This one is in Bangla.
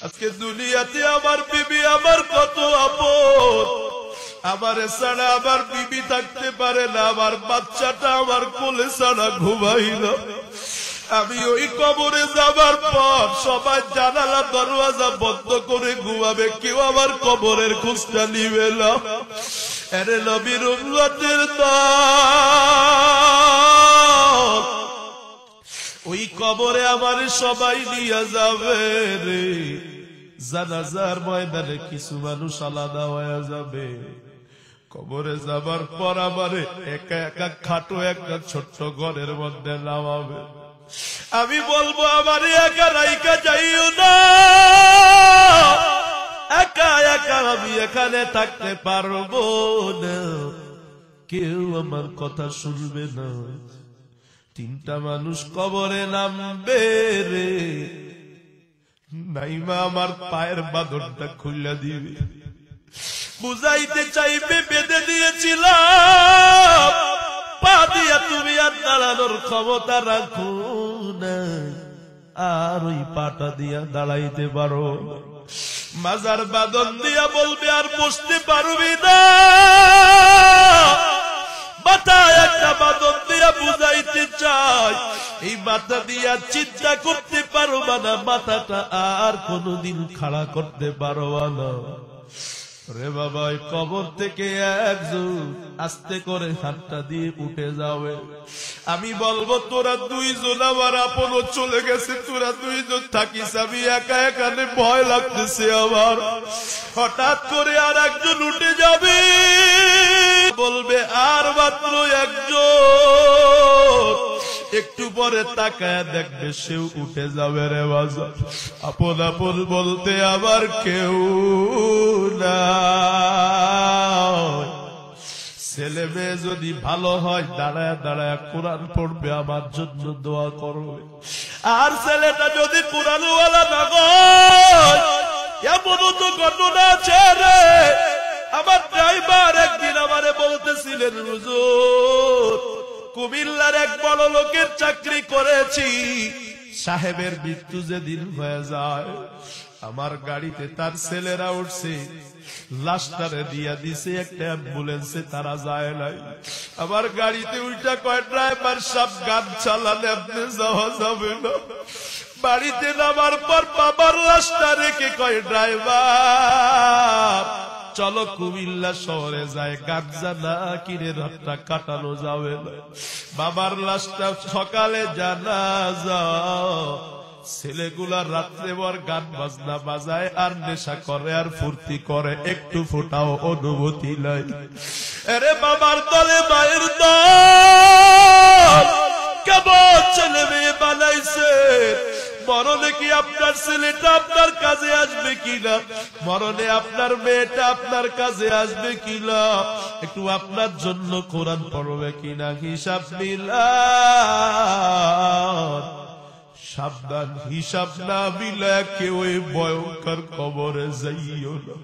আজকে দুনিয়াতে আমার বিবি আমার কত আপন, আমার ছাড়া আমার বিবি থাকতে পারে না, আমার বাচ্চাটা আমার কোলে ছাড়া ঘুমাই না। আমি ওই কবরে যাবার পর সবাই জানালা দরওয়াজা বন্ধ করে ঘুমাবে, কেউ আমার কবরের খোঁজটা নিবে না। আরে নবীর উম্মতের দল, ওই কবরে আমার সবাই নিয়ে যাবে রে। জানাজার ময়দানে কিছু মানুষ আলাদা হয়ে যাবে, কবরে যাবার পর আমারে একা একা খাটো একটা ছোট্ট ঘরের মধ্যে নামাবে। আমি বলবো আমারে একা রাইকা যাইও না, একা একা আমি এখানে থাকতে পারবো না, কেউ আমার কথা শুনবে না। তিনটা মানুষ কবরে নামবে রে, নাইমা আমার পায়ের বাঁধনটা খুলে দিবে, বুঝাইতে চাইবে বেঁধে দিয়েছিলাম, পা দিয়া তুমি আর দাঁড়ানোর ক্ষমতা রাখো না, আর ওই পাটা দিয়া দাঁড়াইতে পারো। মাজার বাঁধন দিয়া বলবে আর বসতে পারবি না, মাথায় একটা বাঁধন দিয়া বুঝাইতে চাই, এই মাথা দিয়া চিন্তা করতে পারবা না, মাথাটা আর কোনদিন খাড়া করতে পারবা না। রে বাবা, কবর থেকে একজন আস্তে করে হাতটা দিয়ে উঠে যাবে। আমি বলবো তোরা দুইজন আমার আপন চলে গেছে, তোরা দুইজন থাকিস, আমি একা এখানে ভয় লাগতেছে আমার। হঠাৎ করে আর একজন উঠে যাবে, বলবে আর মাত্র একজন, একটু পরে তাকায় দেখবে সেও উঠে যাবে রে বাজার। আপন আপন বলতে আবার কেউ না। ছেলে মেয়ে যদি ভালো হয় দাঁড়ায় দাঁড়ায় কোরআন পড়বে, আমার জন্য দোয়া করবে। আর ছেলেটা যদি কোরআনওয়ালা না হয়, এমনও তো ঘটনা আছে রে। আমার ড্রাইভার একদিন আমারে বলতেছিলেন, হুজুর কুমিল্লার এক বড় লোকের চাকরি করেছি, সাহেবের মৃত্যু যেদিন হয়ে যায় আমার গাড়িতে তার ছেলেরা উঠছে, লাশটারে দিয়া দিছে একটা অ্যাম্বুলেন্সে, তারা যায় নাই। আমার গাড়িতে উল্টা কয়, ড্রাইভার সব গান চালালে আপনি যাওয়া যাবে না। বাড়িতে নামার পর বাবার লাশটা রেখে কয়, ড্রাইভার চলো কুমিল্লা শহরে যায়, গাঞ্জা না কিনে রাতটা কাটানো যাবে না। বাবার লাশটা সকালে জানাজা, ছেলেগুলা রাত্রে ভর গান বাজনা বাজায় আর নেশা করে আর ফুর্তি করে, একটু ফোটাও অনুভূতি নাই। আরে বাবার দলে মায়ের দল, কেমন ছেলে মেয়ে বানাইছে। মরণে কি আপনার ছেলেটা আপনার কাজে আসবে কিনা, মরণে আপনার মেয়েটা আপনার কাজে আসবে কিনা, একটু আপনার জন্য কোরআন পড়বে কিনা, হিসাব মিলান। সাবধান, হিসাব না মিলা কেউ ভয়ঙ্কর কবরে যাইও না।